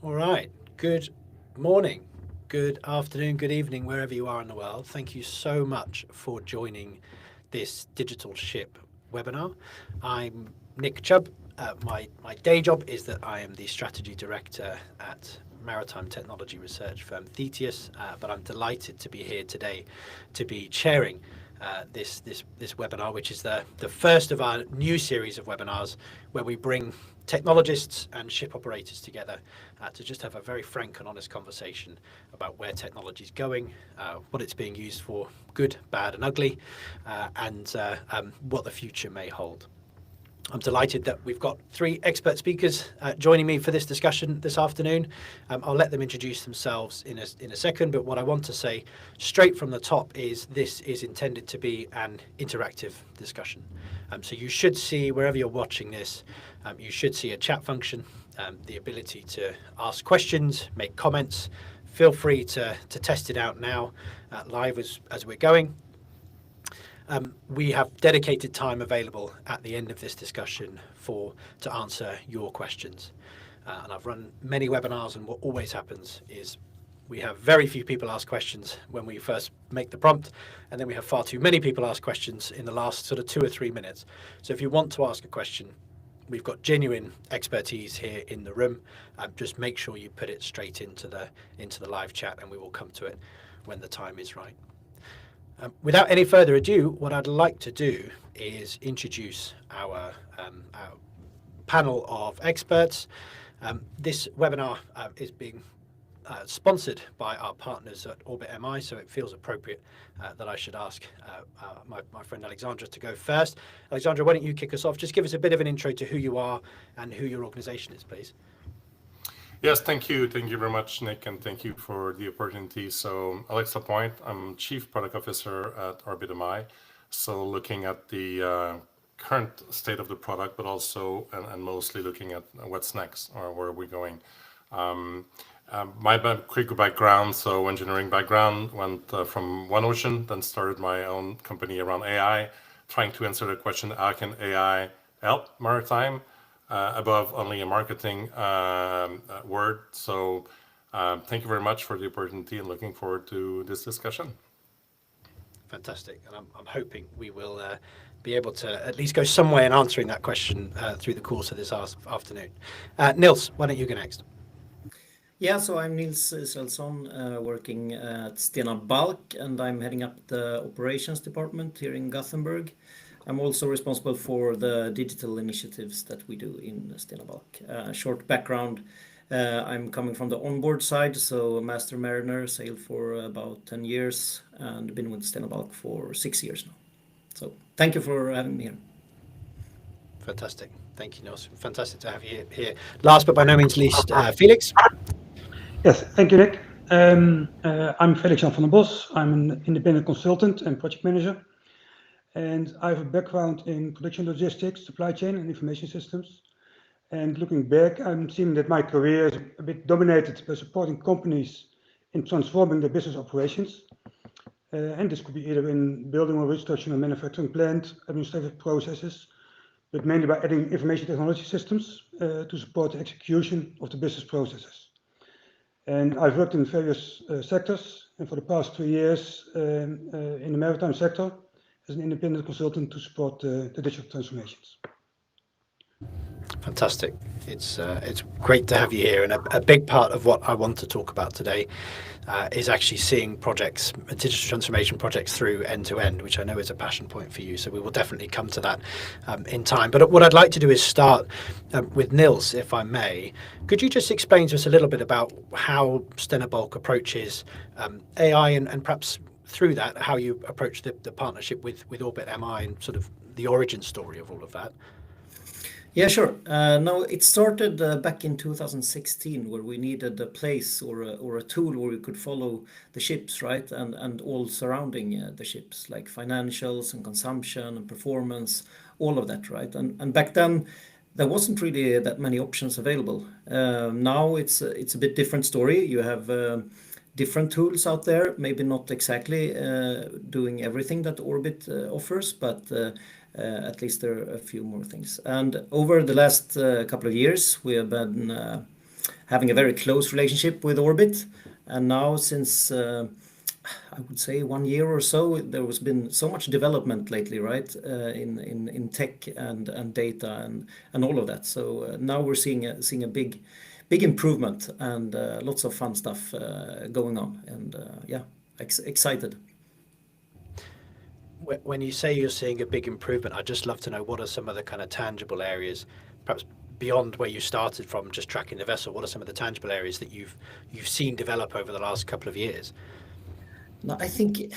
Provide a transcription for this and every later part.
All right. Good morning, good afternoon, good evening, wherever you are in the world. Thank you so much for joining this Digital Ship webinar. I'm Nick Chubb. My day job is that I am the strategy director at maritime technology research firm Thetius, but I'm delighted to be here today to be chairing this webinar, which is the first of our new series of webinars where we bring technologists and ship operators together to just have a very frank and honest conversation about where technology is going, what it's being used for, good, bad, and ugly, and what the future may hold. I'm delighted that we've got three expert speakers joining me for this discussion this afternoon. I'll let them introduce themselves in a second, but what I want to say straight from the top is this is intended to be an interactive discussion. So you should see, wherever you're watching this, you should see a chat function, the ability to ask questions, make comments. Feel free to test it out now live as we're going. We have dedicated time available at the end of this discussion to answer your questions. And I've run many webinars, and what always happens is we have very few people ask questions when we first make the prompt, and then we have far too many people ask questions in the last sort of 2 or 3 minutes. So if you want to ask a question, we've got genuine expertise here in the room. Just make sure you put it straight into the live chat, and we will come to it when the time is right. Without any further ado, what I'd like to do is introduce our panel of experts. This webinar is being sponsored by our partners at OrbitMI, so it feels appropriate that I should ask my friend Alexandra to go first. Alexandra, why don't you kick us off? Just give us a bit of an intro to who you are and who your organization is, please. Yes, thank you. Thank you very much, Nick, and thank you for the opportunity. So, Alex Lapointe, I'm Chief Product Officer at OrbitMI. So, looking at the current state of the product, but also and mostly looking at what's next or where are we going. My quick background, so engineering background, went from one ocean, then started my own company around AI, trying to answer the question, how can AI help maritime? Above only a marketing word. So thank you very much for the opportunity and looking forward to this discussion. Fantastic. And I'm hoping we will be able to at least go somewhere in answering that question through the course of this afternoon. Nils, why don't you go next? Yeah, so I'm Nils Israelsson, working at Stena Bulk, and I'm heading up the operations department here in Gothenburg. I'm also responsible for the digital initiatives that we do in Stena Bulk. Short background, I'm coming from the onboard side, so Master Mariner, sailed for about 10 years and been with Stena Bulk for 6 years now. So thank you for having me here. Fantastic. Thank you, Nils. Fantastic to have you here. Last but by no means least, Felix. Yes, thank you, Nick. I'm Felix Jan van den Bos. I'm an independent consultant and project manager. And I have a background in production logistics, supply chain, and information systems. And looking back, I'm seeing that my career is a bit dominated by supporting companies in transforming their business operations. And this could be either in building or restructuring a manufacturing plant, administrative processes, but mainly by adding information technology systems to support the execution of the business processes. And I've worked in various sectors, and for the past 3 years in the maritime sector, as an independent consultant to support the digital transformations. Fantastic. It's great to have you here, and a big part of what I want to talk about today is actually seeing projects, digital transformation projects through end to end, which I know is a passion point for you. So we will definitely come to that in time. But what I'd like to do is start with Nils, if I may. Could you just explain to us a little bit about how Stena Bulk approaches AI and perhaps through that, how you approach the partnership with OrbitMI and sort of the origin story of all of that? Yeah, sure. No, it started back in 2016, where we needed a place or a tool where we could follow the ships, right? And all surrounding the ships, like financials and consumption and performance, all of that, right? And back then, there wasn't really that many options available. Now it's a bit different story. You have different tools out there, maybe not exactly doing everything that Orbit offers, but at least there are a few more things. And over the last couple of years, we have been having a very close relationship with Orbit. And now since I would say 1 year or so, there has been so much development lately, right? In tech and data and all of that. So now we're seeing a big improvement and lots of fun stuff going on. And yeah, excited. When you say you're seeing a big improvement, I'd just love to know what are some of the kind of tangible areas, perhaps beyond where you started from, just tracking the vessel. What are some of the tangible areas that you've seen develop over the last couple of years? No, I think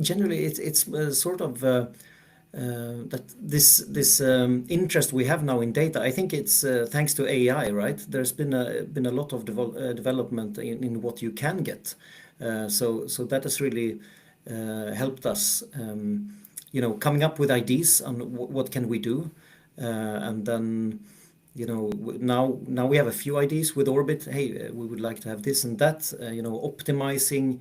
generally it's sort of that this interest we have now in data. I think it's thanks to AI, right? There's been a lot of development in what you can get. So that has really helped us, coming up with ideas on what can we do, and then. Now we have a few ideas with Orbit. Hey, we would like to have this and that. Optimizing.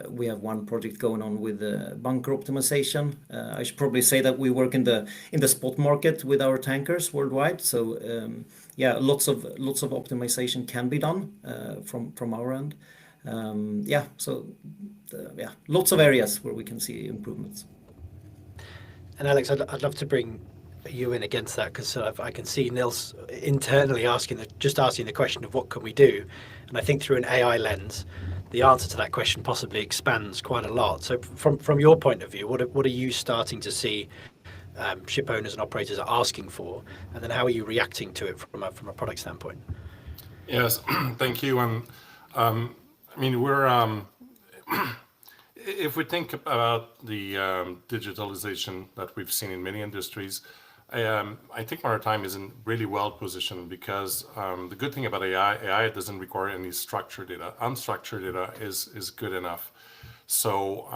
We have one project going on with bunker optimization. I should probably say that we work in the spot market with our tankers worldwide. So yeah, lots of optimization can be done from our end. Lots of areas where we can see improvements. And Alex, I'd love to bring you in against that, because I can see Nils internally asking the question of what can we do, and I think through an AI lens, the answer to that question possibly expands quite a lot. So from your point of view, what are you starting to see ship owners and operators are asking for, and then how are you reacting to it from a product standpoint? Yes, thank you. And I mean, we're if we think about the digitalization that we've seen in many industries, I think maritime is in really well positioned, because the good thing about AI doesn't require any structured data. Unstructured data is good enough. So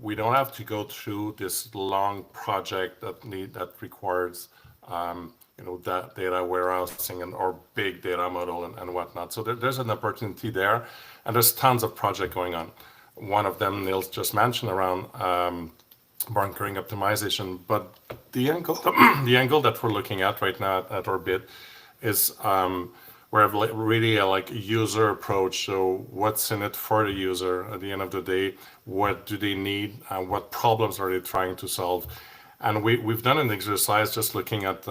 we don't have to go through this long project that requires that data warehousing or big data model and whatnot. So there's an opportunity there, and there's tons of projects going on. One of them Nils just mentioned around bunkering optimization, but the angle that we're looking at right now at Orbit is we have really a user approach. So what's in it for the user at the end of the day? What do they need? What problems are they trying to solve? And we've done an exercise just looking at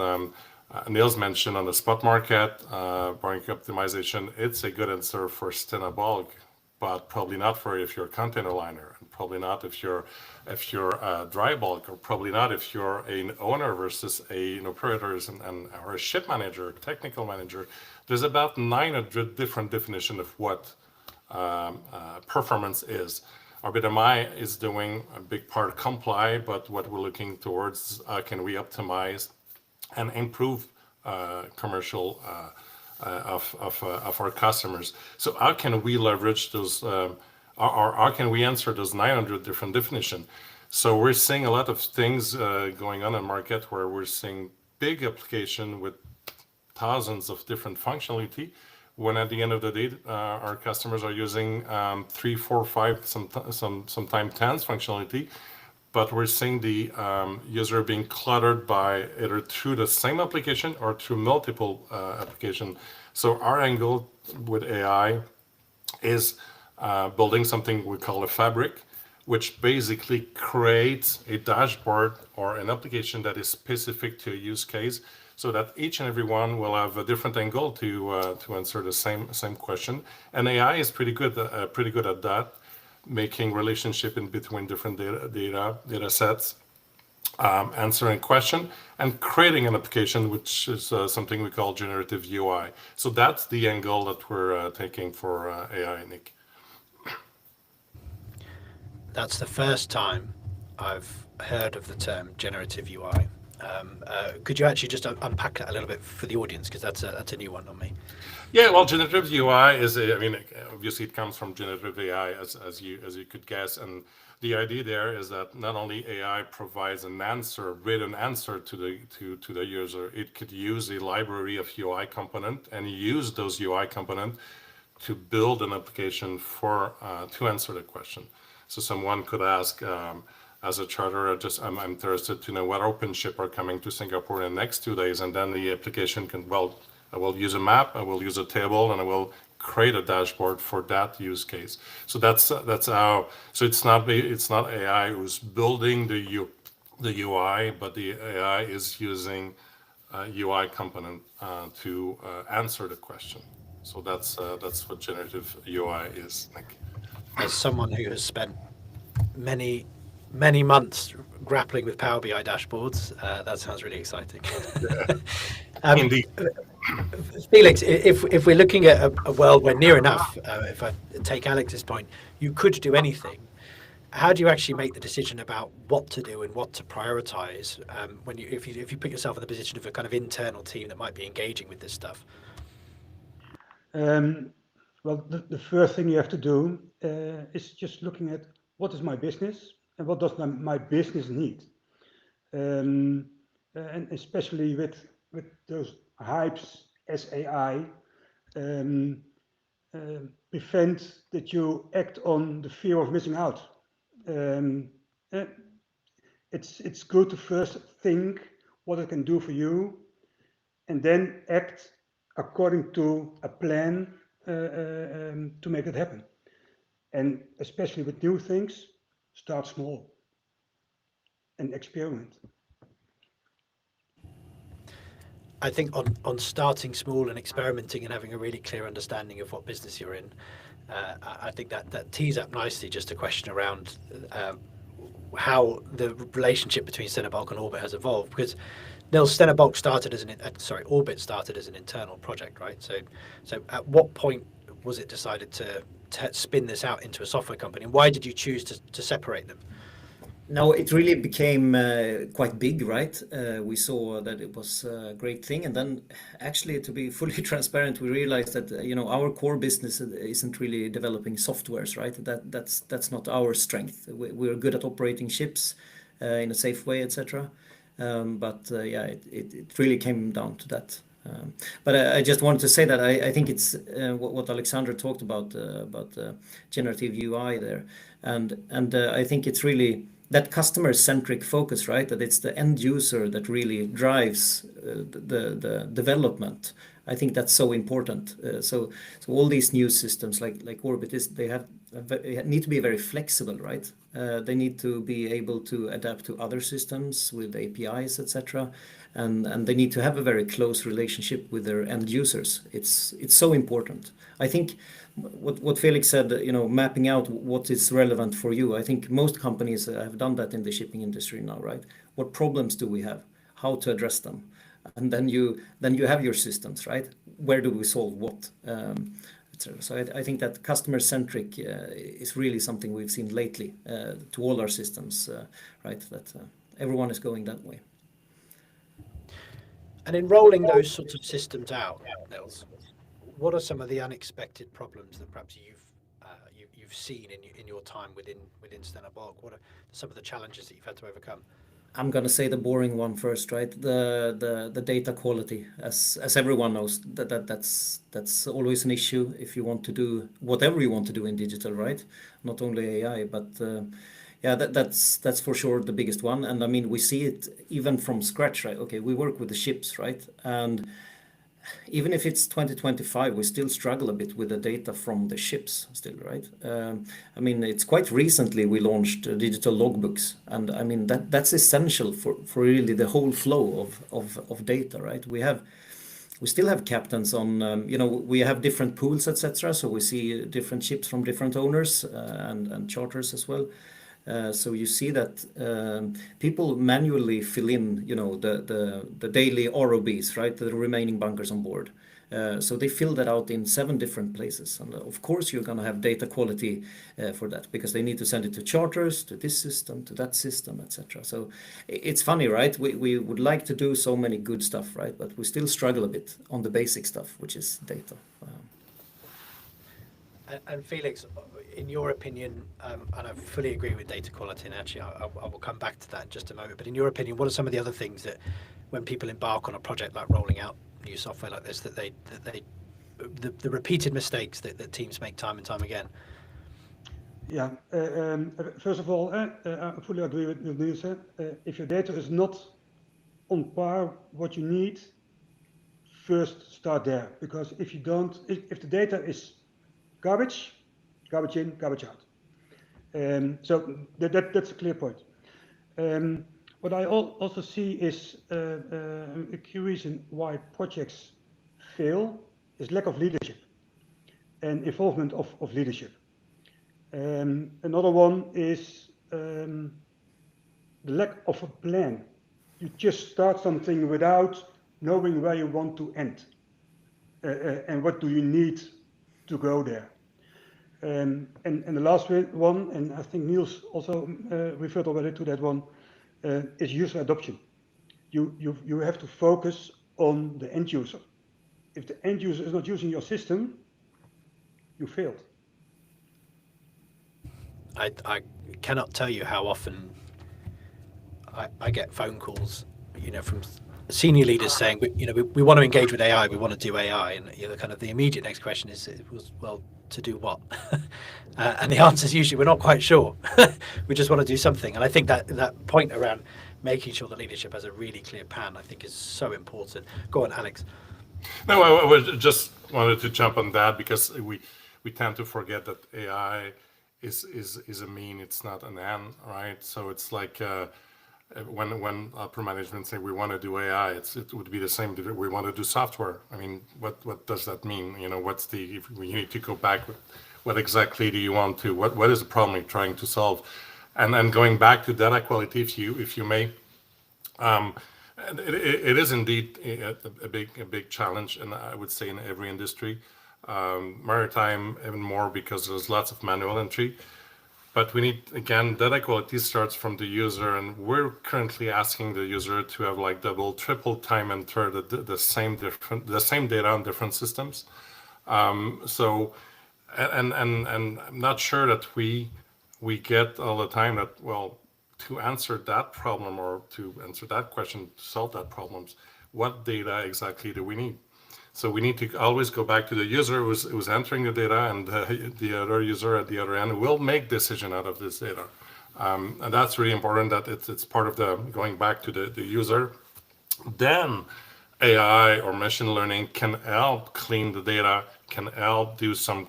Nils mentioned on the spot market bunker optimization. It's a good answer for Stena bulk, but probably not for if you're a container liner, and probably not if you're dry bulk, or probably not if you're an owner versus an operator or a ship manager, technical manager. There's about 900 different definitions of what performance is. OrbitMI is doing a big part comply, but what we're looking towards, can we optimize and improve commercial of our customers? So how can we leverage those, or how can we answer those 900 different definitions? So we're seeing a lot of things going on in the market where we're seeing big application with thousands of different functionality, when at the end of the day, our customers are using 3, 4, 5, sometimes 10 functionality. But we're seeing the user being cluttered by either through the same application or through multiple applications. So our angle with AI is building something we call a fabric, which basically creates a dashboard or an application that is specific to a use case, so that each and every one will have a different angle to answer the same question. And AI is pretty good at that, making relationship in between different data sets, answering question, and creating an application, which is something we call generative UI. So that's the angle that we're taking for AI, Nick. That's the first time I've heard of the term generative UI. Could you actually just unpack that a little bit for the audience, because that's a new one on me. Yeah, well, generative UI is obviously it comes from generative AI, as you could guess, and the idea there is that not only AI provides an answer, written answer to the user, it could use a library of UI component and use those UI component to build an application for to answer the question. So someone could ask, as a charterer, I'm interested to know what open ship are coming to Singapore in the next 2 days, and then the application can, I will use a map, I will use a table, and I will create a dashboard for that use case. So that's how. So it's not AI who's building the UI, but the AI is using UI component to answer the question. So that's what generative UI is, Nick. As someone who has spent many months grappling with Power BI dashboards, that sounds really exciting. Indeed. Felix, if we're looking at a world where near enough, if I take Alex's point, you could do anything. How do you actually make the decision about what to do and what to prioritize when if you put yourself in the position of a kind of internal team that might be engaging with this stuff? Well, the first thing you have to do is just looking at what is my business and what does my business need. And especially with those hypes as AI, prevent that you act on the fear of missing out. It's good to first think what it can do for you, and then act according to a plan to make it happen. And especially with new things, start small and experiment. I think on starting small and experimenting and having a really clear understanding of what business you're in, I think that tees up nicely just a question around how the relationship between Stena Bulk and Orbit has evolved. Because Nils, Stena Bulk started as Orbit started as an internal project, right? So at what point was it decided to spin this out into a software company, and why did you choose to separate them? Now it really became quite big, right? We saw that it was a great thing, and then actually, to be fully transparent, we realized that our core business isn't really developing softwares, right? That's not our strength. We're good at operating ships in a safe way, etc. But it really came down to that. But I just wanted to say that I think it's what Alexander talked about generative UI there, and I think it's really that customer-centric focus, right? That it's the end user that really drives the development. I think that's so important. So all these new systems like Orbit they need to be very flexible, right? They need to be able to adapt to other systems with APIs, etc. And they need to have a very close relationship with their end users. It's so important. I think what Felix said, mapping out what is relevant for you. I think most companies have done that in the shipping industry now, right? What problems do we have? How to address them? And then you have your systems, right? Where do we solve what? etc. So I think that customer-centric is really something we've seen lately to all our systems, right? That everyone is going that way. And in rolling those sorts of systems out, Nils, what are some of the unexpected problems that perhaps you've seen in your time within Stena Bulk? What are some of the challenges that you've had to overcome? I'm gonna say the boring one first, right? The data quality, as everyone knows, that's always an issue if you want to do whatever you want to do in digital, right? Not only AI, but that's for sure the biggest one. And I mean, we see it even from scratch, right? Okay, we work with the ships, right? And even if it's 2025, we still struggle a bit with the data from the ships still, right? I mean, it's quite recently we launched digital logbooks, and I mean that's essential for really the whole flow of data, right? We still have captains on, we have different pools, etc. So we see different ships from different owners and charters as well. So you see that people manually fill in, the daily ROBs, right? The remaining bunkers on board. So they fill that out in 7 different places. And of course, you're going to have data quality for that because they need to send it to charters, to this system, to that system, etc. So it's funny, right? We would like to do so many good stuff, right? But we still struggle a bit on the basic stuff, which is data. And Felix, in your opinion, and I fully agree with data quality, and actually I will come back to that in just a moment, but in your opinion, what are some of the other things that when people embark on a project like rolling out new software like this, that the repeated mistakes that teams make time and time again? Yeah, first of all, I fully agree with Niels. If your data is not on par what you need, first start there, because if you don't, if the data is garbage in, garbage out. So that's a clear point. What I also see is a key reason why projects fail is lack of leadership and involvement of leadership. Another one is the lack of a plan. You just start something without knowing where you want to end and what do you need to go there. And the last one, and I think Niels also referred already to that one, is user adoption. You have to focus on the end user. If the end user is not using your system, you failed. I cannot tell you how often I get phone calls, from senior leaders saying, we want to engage with AI, we want to do AI, and kind of the immediate next question is, well, to do what? And the answer is usually, we're not quite sure. We just want to do something. And I think that point around making sure the leadership has a really clear plan, I think is so important. Go on, Alex. No, I just wanted to jump on that because we tend to forget that AI is a mean, it's not an end, right? So it's like when upper management say we want to do AI, it would be the same. We want to do software. I mean, what does that mean? What's if we need to go back? What exactly do you want to? What is the problem you're trying to solve? And then going back to data quality, if you may. It is indeed a big challenge, and I would say in every industry, maritime even more because there's lots of manual entry. But we need, again, data quality starts from the user, and we're currently asking the user to have like double, triple time enter the same data on different systems. So, and I'm not sure that we get all the time that, well, to answer that problem or to answer that question, to solve that problems, what data exactly do we need? So we need to always go back to the user who's entering the data, and the other user at the other end will make decision out of this data. And that's really important, that it's part of the going back to the user. Then AI or machine learning can help clean the data, can help do some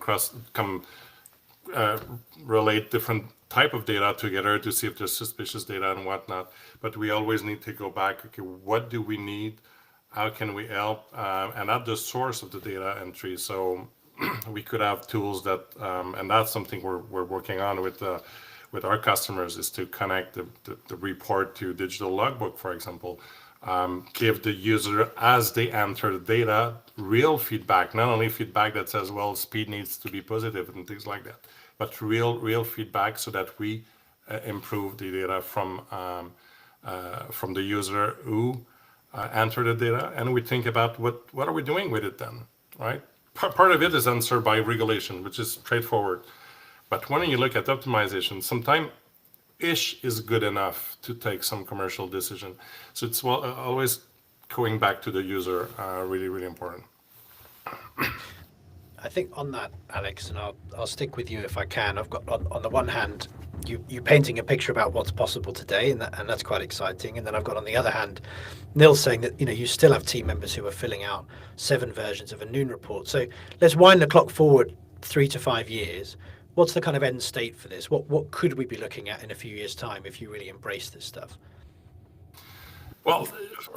relate different type of data together to see if there's suspicious data and whatnot. But we always need to go back, okay, what do we need? How can we help? And at the source of the data entry. So we could have tools that, and that's something we're working on with our customers, is to connect the report to digital logbook, for example. Give the user, as they enter the data, real feedback, not only feedback that says, well, speed needs to be positive and things like that, but real feedback so that we improve the data from the user who enter the data, and we think about what are we doing with it then, right? Part of it is answered by regulation, which is straightforward. But when you look at optimization, sometimes ish is good enough to take some commercial decision. So it's always going back to the user, really, really important. I think on that, Alex, and I'll stick with you if I can. I've got on the one hand, you painting a picture about what's possible today, and that's quite exciting. And then I've got on the other hand, Niels saying that you still have team members who are filling out 7 versions of a Noon report. So let's wind the clock forward 3 to 5 years. What's the kind of end state for this? What could we be looking at in a few years' time if you really embrace this stuff? Well,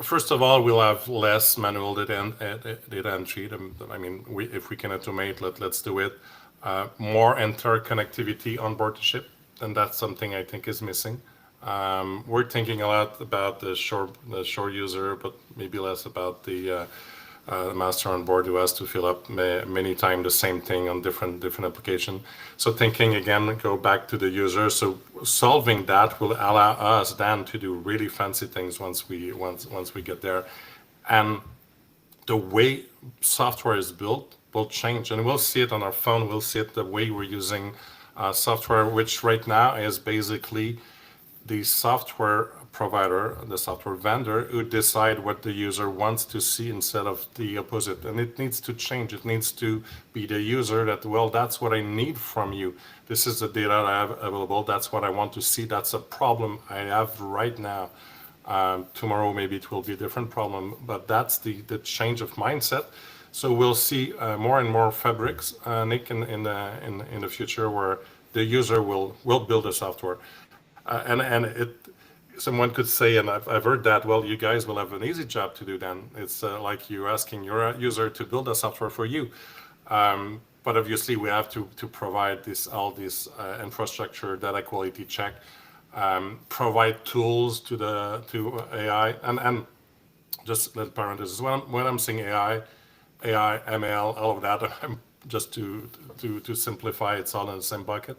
first of all, we'll have less manual data entry. I mean, if we can automate, let's do it. More interconnectivity on board the ship, and that's something I think is missing. We're thinking a lot about the shore user, but maybe less about the master on board who has to fill up many times the same thing on different application. So thinking again, go back to the user. So solving that will allow us then to do really fancy things once we get there, and the way software is built will change, and we'll see it on our phone. We'll see it the way we're using software, which right now is basically the software provider, the software vendor, who decide what the user wants to see instead of the opposite. And it needs to change. It needs to be the user that, well, that's what I need from you. This is the data I have available. That's what I want to see. That's a problem I have right now. Tomorrow, maybe it will be a different problem, but that's the change of mindset. So we'll see more and more fabrics, Nick, in the future, where the user will build the software, and someone could say, and I've heard that, well, you guys will have an easy job to do then. It's like you asking your user to build a software for you. But obviously we have to provide all this infrastructure, data quality check, provide tools to AI, and just little parenthesis, when I'm saying AI, ML, all of that, just to simplify, it's all in the same bucket.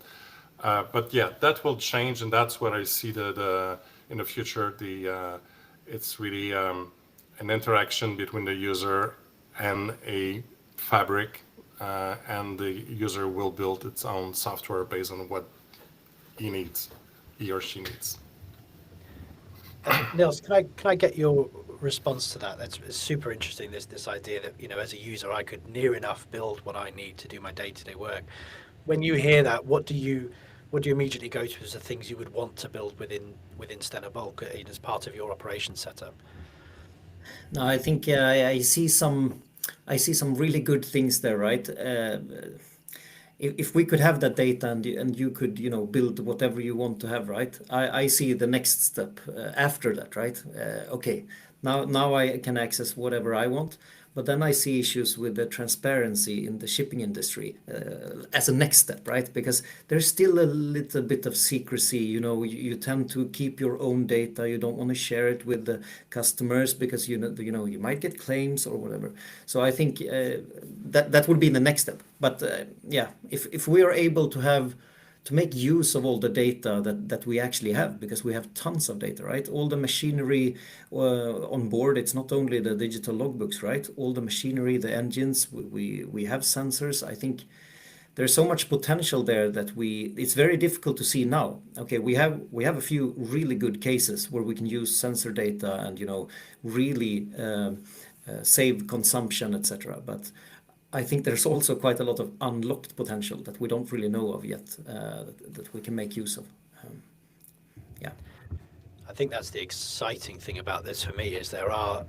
But yeah, that will change, and that's what I see in the future. It's really an interaction between the user and a fabric, and the user will build its own software based on what he or she needs. Niels, can I get your response to that? That's super interesting. This idea that, as a user, I could near enough build what I need to do my day-to-day work. When you hear that, what do you immediately go to as the things you would want to build within Stena Bulk as part of your operation setup? No, I think I see some really good things there, right? If we could have that data and you could build whatever you want to have, right? I see the next step after that, right? Okay, now I can access whatever I want, but then I see issues with the transparency in the shipping industry as a next step, right? Because there's still a little bit of secrecy. You tend to keep your own data. You don't want to share it with the customers because you might get claims or whatever. So I think that would be the next step. But yeah, if we are able to make use of all the data that we actually have, because we have tons of data, right? All the machinery on board, it's not only the digital logbooks, right? All the machinery, the engines, we have sensors. I think there's so much potential there that it's very difficult to see now. Okay, we have a few really good cases where we can use sensor data and really save consumption, etc. But I think there's also quite a lot of unlocked potential that we don't really know of yet, that we can make use of. Yeah. I think that's the exciting thing about this for me, is there are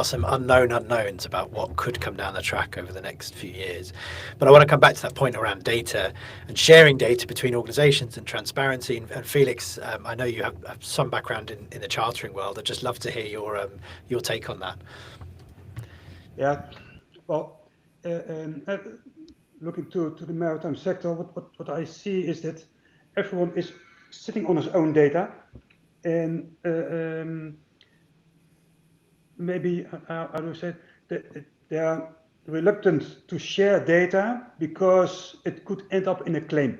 some unknown unknowns about what could come down the track over the next few years. But I want to come back to that point around data and sharing data between organizations and transparency. And Felix, I know you have some background in the chartering world. I'd just love to hear your take on that. Yeah, well, looking to the maritime sector, what I see is that everyone is sitting on his own data, and maybe how do you say it? They are reluctant to share data because it could end up in a claim.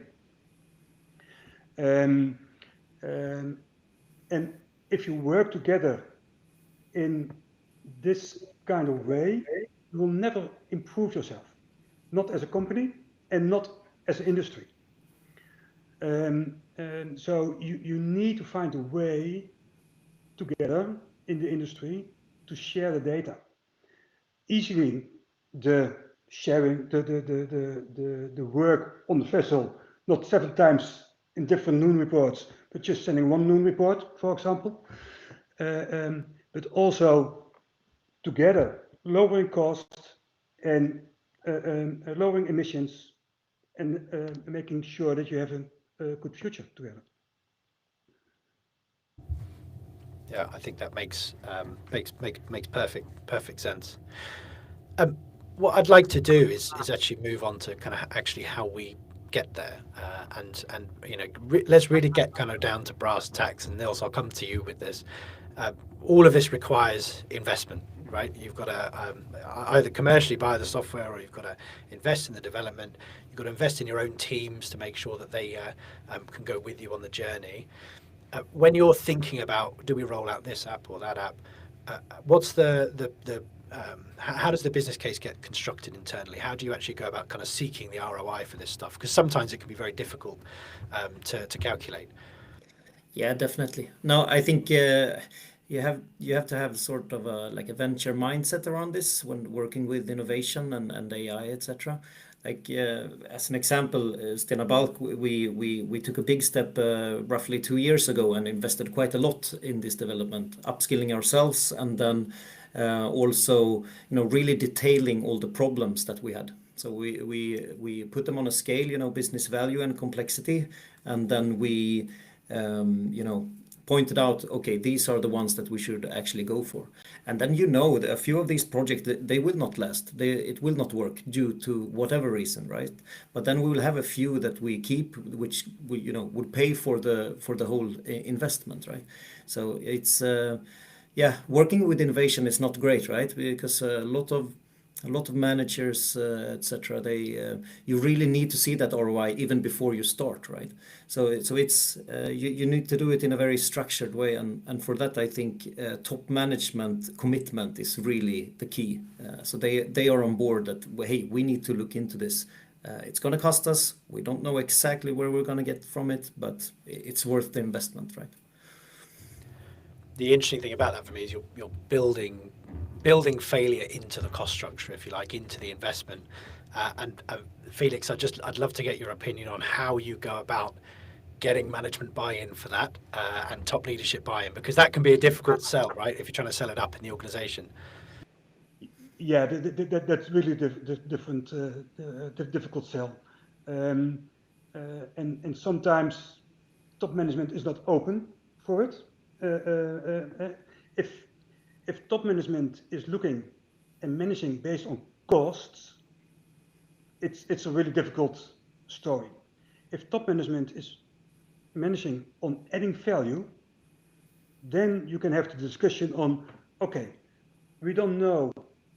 And if you work together in this kind of way, you will never improve yourself, not as a company and not as an industry. And so you need to find a way together in the industry to share the data. Easily the sharing, the work on the vessel, not 7 times in different noon reports, but just sending one noon report, for example. But also together lowering costs and lowering emissions and making sure that you have a good future together. Yeah, I think that makes perfect sense. What I'd like to do is actually move on to kind of actually how we get there, and let's really get kind of down to brass tacks. And Niels, I'll come to you with this. All of this requires investment, right? You've got to either commercially buy the software, or you've got to invest in the development. You've got to invest in your own teams to make sure that they can go with you on the journey. When you're thinking about, do we roll out this app or that app, what's how does the business case get constructed internally? How do you actually go about kind of seeking the ROI for this stuff? Because sometimes it can be very difficult to calculate. Yeah, definitely. No, I think you have to have sort of like a venture mindset around this when working with innovation and AI, etc. Like as an example, Stena Bulk, we took a big step roughly 2 years ago and invested quite a lot in this development, upskilling ourselves, and then also really detailing all the problems that we had. So we put them on a scale, business value and complexity, and then we pointed out, okay, these are the ones that we should actually go for. And then that a few of these projects, they will not last. It will not work due to whatever reason, right? But then we will have a few that we keep, which would pay for the whole investment, right? So it's working with innovation is not great, right? Because a lot of managers, etc. You really need to see that ROI even before you start, right? So it's you need to do it in a very structured way, and for that I think top management commitment is really the key. So they are on board that, hey, we need to look into this. It's going to cost us. We don't know exactly where we're going to get from it, but it's worth the investment, right? The interesting thing about that for me is you're building failure into the cost structure, if you like, into the investment. And Felix, I'd love to get your opinion on how you go about getting management buy-in for that and top leadership buy-in, because that can be a difficult sell, right? If you're trying to sell it up in the organization. Yeah, that's really difficult sell, and sometimes top management is not open for it. If top management is looking and managing based on costs, it's a really difficult story. If top management is managing on adding value, then you can have the discussion on, okay, we don't know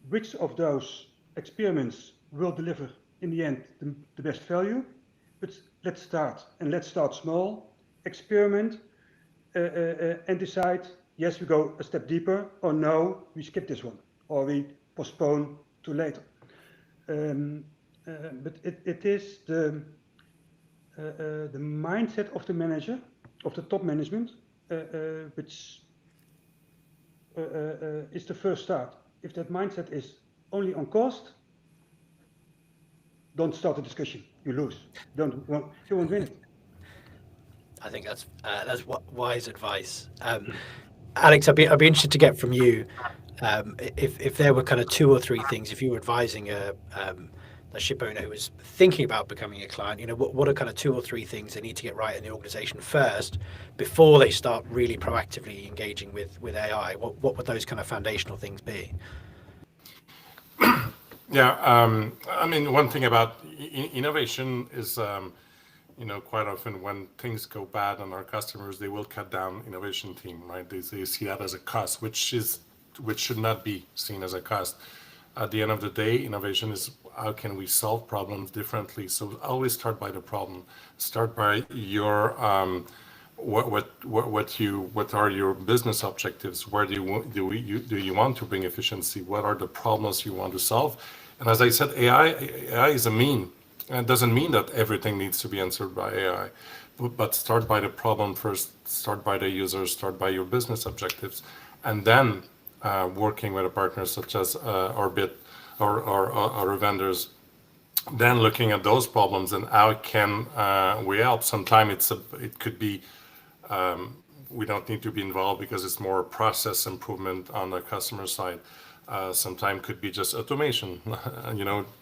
which of those experiments will deliver in the end the best value, but let's start small, experiment, and decide, yes, we go a step deeper, or no, we skip this one, or we postpone to later. But it is the mindset of the manager, of the top management, which is the first start. If that mindset is only on cost, don't start the discussion. You lose. You won't win it. I think that's wise advice. Alex, I'd be interested to get from you if there were kind of 2 or 3 things, if you were advising a ship owner who was thinking about becoming a client, what are kind of 2 or 3 things they need to get right in the organization first before they start really proactively engaging with AI? What would those kind of foundational things be? Yeah, I mean, one thing about innovation is, quite often when things go bad on our customers, they will cut down innovation team, right? They see that as a cost, which should not be seen as a cost. At the end of the day, innovation is how can we solve problems differently. So always start by the problem. Start by your what are your business objectives? Where do you want to bring efficiency? What are the problems you want to solve? And as I said, AI is a mean. And it doesn't mean that everything needs to be answered by AI, but start by the problem first, start by the user, start by your business objectives, and then working with a partner such as Orbit or other vendors, then looking at those problems and how can we help. Sometimes it could be we don't need to be involved because it's more process improvement on the customer side. Sometimes could be just automation,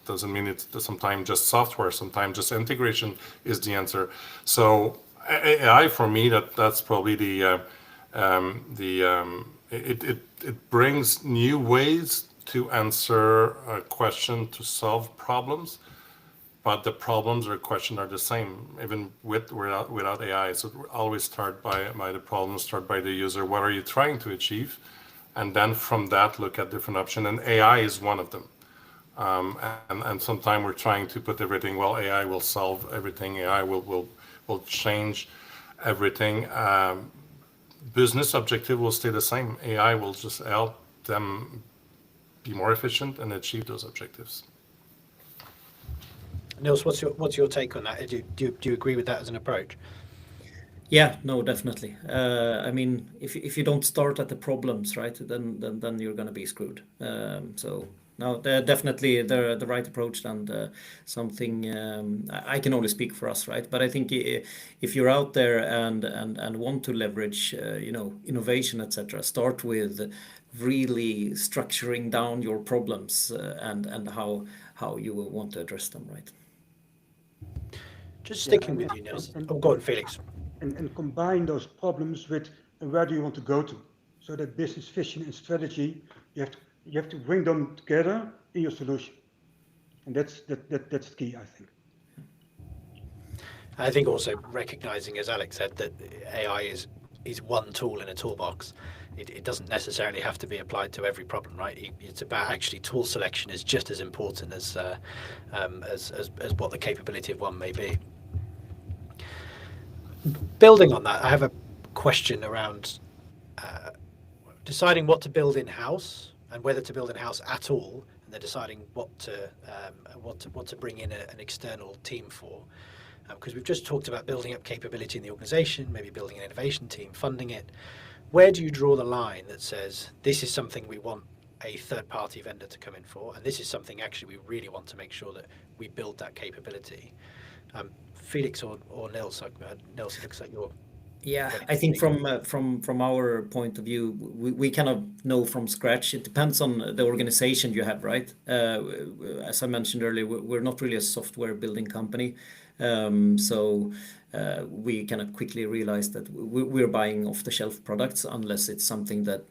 doesn't mean it's sometimes just software, sometimes just integration is the answer. So AI for me, that's probably it brings new ways to answer a question, to solve problems, but the problems or questions are the same, even without AI. So always start by the problem, start by the user. What are you trying to achieve? And then from that, look at different options. And AI is one of them. And sometimes we're trying to put everything, well, AI will solve everything. AI will change everything. Business objective will stay the same. AI will just help them be more efficient and achieve those objectives. Niels, what's your take on that? Do you agree with that as an approach? Yeah, no, definitely. I mean, if you don't start at the problems, right, then you're gonna be screwed. So no, they're definitely the right approach and something I can only speak for us, right? But I think if you're out there and want to leverage, innovation, etc., start with really structuring down your problems and how you will want to address them, right? Just Yeah, sticking with you, Nils. Oh, go on, Felix. and combine those problems with where do you want to go to. So that business vision and strategy, you have to bring them together in your solution, and that's key, I think. I think also recognizing, as Alex said, that AI is one tool in a toolbox. It doesn't necessarily have to be applied to every problem, right? It's about actually tool selection is just as important as what the capability of one may be. Building on that, I have a question around deciding what to build in house and whether to build in house at all, and then deciding what to bring in an external team for. Because we've just talked about building up capability in the organization, maybe building an innovation team, funding it. Where do you draw the line that says this is something we want a third-party vendor to come in for, and this is something actually we really want to make sure that we build that capability? Felix or Nils, Nils, it looks like you're. Yeah, I think from our point of view, we kind of know from scratch. It depends on the organization you have, right? As I mentioned earlier, we're not really a software building company, so we kind of quickly realized that we're buying off-the-shelf products unless it's something that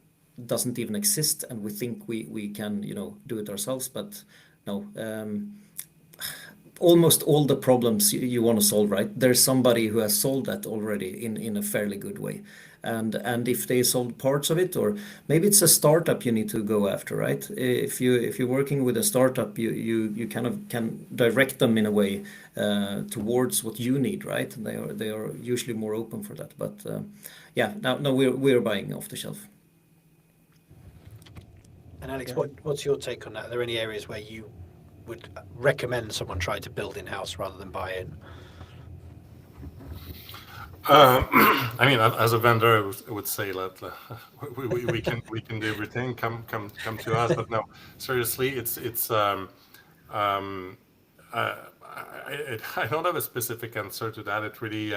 doesn't even exist, and we think we can do it ourselves. But no. Almost all the problems you want to solve, right? There's somebody who has solved that already in a fairly good way. And if they solved parts of it, or maybe it's a startup you need to go after, right? If you're working with a startup, you kind of can direct them in a way towards what you need, right? They are usually more open for that. But yeah, now we're buying off the shelf. And Alex, what's your take on that? Are there any areas where you would recommend someone try to build in-house rather than buy in? I mean, as a vendor, I would say that we can do everything. Come to us. But no, seriously, I don't have a specific answer to that. It really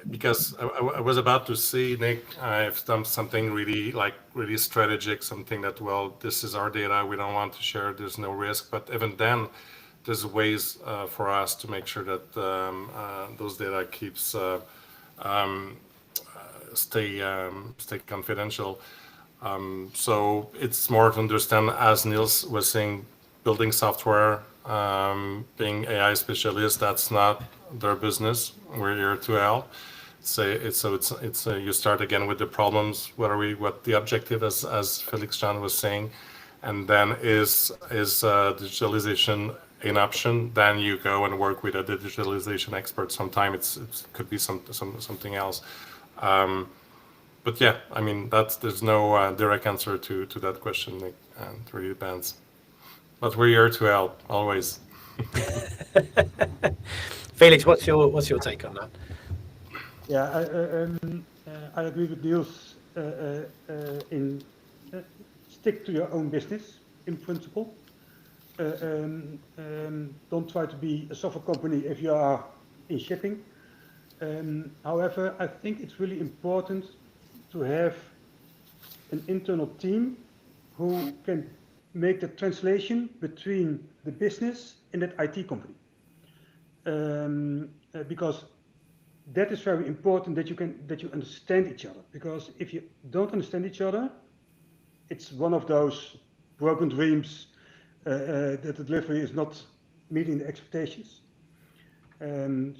because I was about to say, Nick, I've done something really strategic, something that, well, this is our data, we don't want to share, there's no risk. But even then, there's ways for us to make sure that those data keeps stay confidential. So it's more to understand, as Niels was saying, building software, being AI specialist, that's not their business. We're here to help. You start again with the problems. What the objective, as Felix John was saying, and then is digitalization an option? Then you go and work with a digitalization expert. Sometimes it could be something else. But yeah, I mean, there's no direct answer to that question, Nick, and it really depends. But we're here to help always. Felix, what's your take on that? Yeah, I agree with Niels. Stick to your own business in principle. Don't try to be a software company if you are in shipping. However, I think it's really important to have an internal team who can make the translation between the business and that IT company, because that is very important that you understand each other. Because if you don't understand each other, it's one of those broken dreams that the delivery is not meeting the expectations.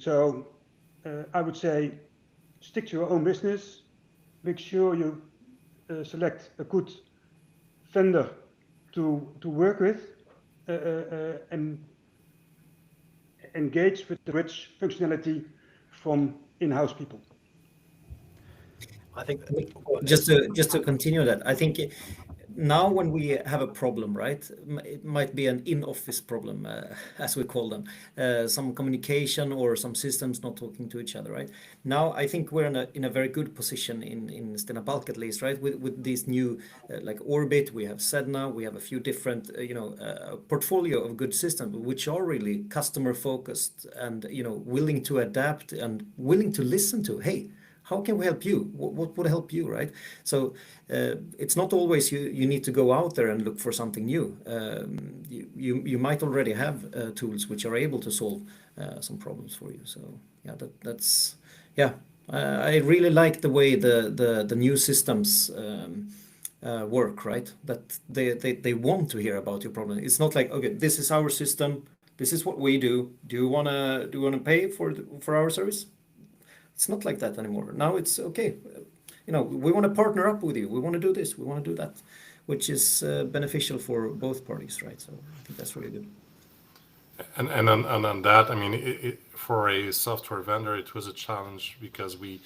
So I would say stick to your own business. Make sure you select a good vendor to work with and engage with the rich functionality from in-house people. I think just to continue that, I think now when we have a problem, right? It might be an in-office problem, as we call them, some communication or some systems not talking to each other, right? Now I think we're in a very good position in Stena Bulk at least, right? With these new like Orbit, we have Stena, we have a few different portfolio of good systems which are really customer focused and willing to adapt and willing to listen to, hey, how can we help you? What would help you, right? So it's not always you need to go out there and look for something new. You might already have tools which are able to solve some problems for you. So yeah, that's yeah. I really like the way the new systems work, right? That they want to hear about your problem. It's not like, okay, this is our system, this is what we do. Do you wanna pay for our service? It's not like that anymore. Now it's okay. We want to partner up with you. We want to do this. We want to do that, which is beneficial for both parties, right? So I think that's really good. And on that, I mean, for a software vendor, it was a challenge because we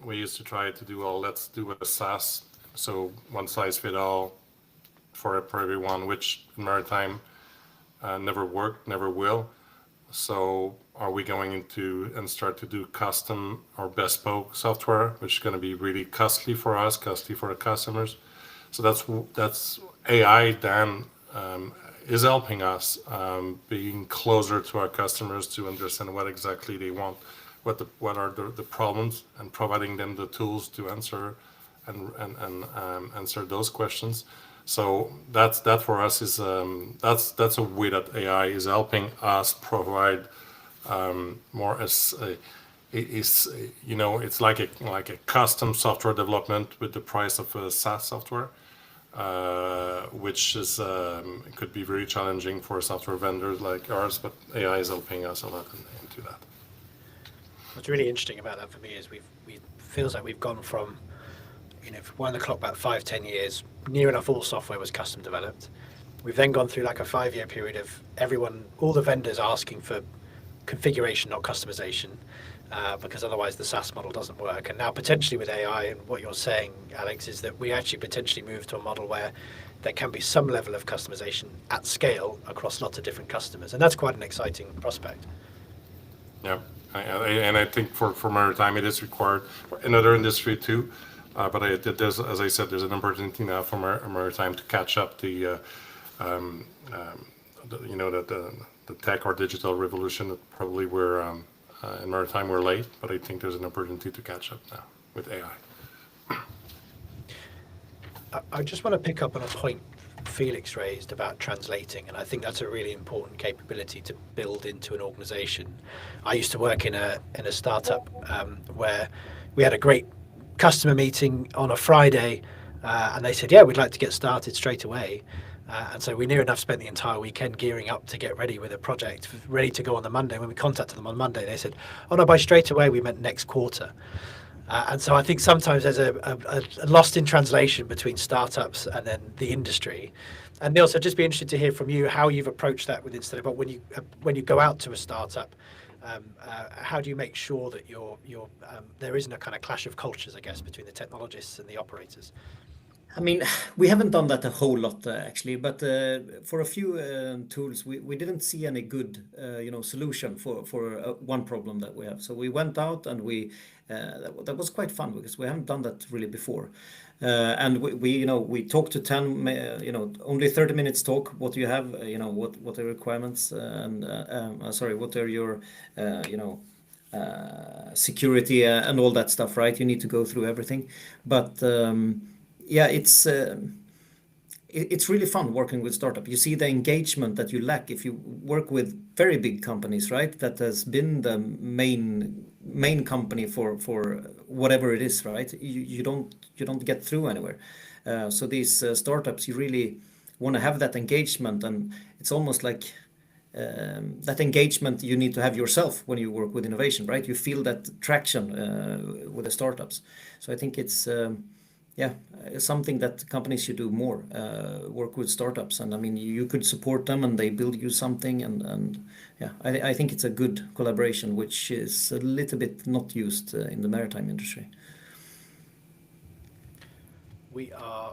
used to try to do let's do a SaaS, so one size fit all for everyone, which in maritime never worked, never will. So are we going into and start to do custom or bespoke software, which is going to be really costly for us, costly for the customers? So that's AI then is helping us being closer to our customers to understand what exactly they want, what are the problems, and providing them the tools to answer and answer those questions. So that for us is that's a way that AI is helping us provide more as it's like a custom software development with the price of a SaaS software, which is could be very challenging for software vendors like ours, but AI is helping us a lot into that. What's really interesting about that for me is we feels like we've gone from, if we wind the clock back 5-10 years, near enough all software was custom developed. We've then gone through like a 5-year period of all the vendors asking for configuration, not customization, because otherwise the SaaS model doesn't work. And now potentially with AI, and what you're saying, Alex, is that we actually potentially move to a model where there can be some level of customization at scale across lots of different customers. And that's quite an exciting prospect. Yeah, and I think for maritime it is required, in other industry too. But there's, as I said, there's an opportunity now for maritime to catch up the tech or digital revolution. That probably we're in maritime we're late, but I think there's an opportunity to catch up now with AI. I just want to pick up on a point Felix raised about translating, and I think that's a really important capability to build into an organization. I used to work in a startup where we had a great customer meeting on a Friday, and they said, yeah, we'd like to get started straight away. And so we near enough spent the entire weekend gearing up to get ready with a project, ready to go on the Monday. When we contacted them on Monday, they said, oh no, by straight away we meant next quarter. And so I think sometimes there's a lost in translation between startups and then the industry. And Niels, I'd just be interested to hear from you how you've approached that with Stena, but when you go out to a startup, how do you make sure that there isn't a kind of clash of cultures, I guess, between the technologists and the operators? I mean, we haven't done that a whole lot actually, but for a few tools, we didn't see any good, solution for one problem that we have. So we went out and that was quite fun because we haven't done that really before. And we talked to 10, only 30 minutes talk. What do you have? What are the requirements? And what are your, security and all that stuff, right? You need to go through everything, but yeah, it's really fun working with startup. You see the engagement that you lack if you work with very big companies, right? That has been the main company for whatever it is, right? You don't get through anywhere. So these startups, you really want to have that engagement, and it's almost like that engagement you need to have yourself when you work with innovation, right? You feel that traction with the startups. So I think it's something that companies should do more, work with startups. And I mean, you could support them and they build you something. And I think it's a good collaboration, which is a little bit not used in the maritime industry. we are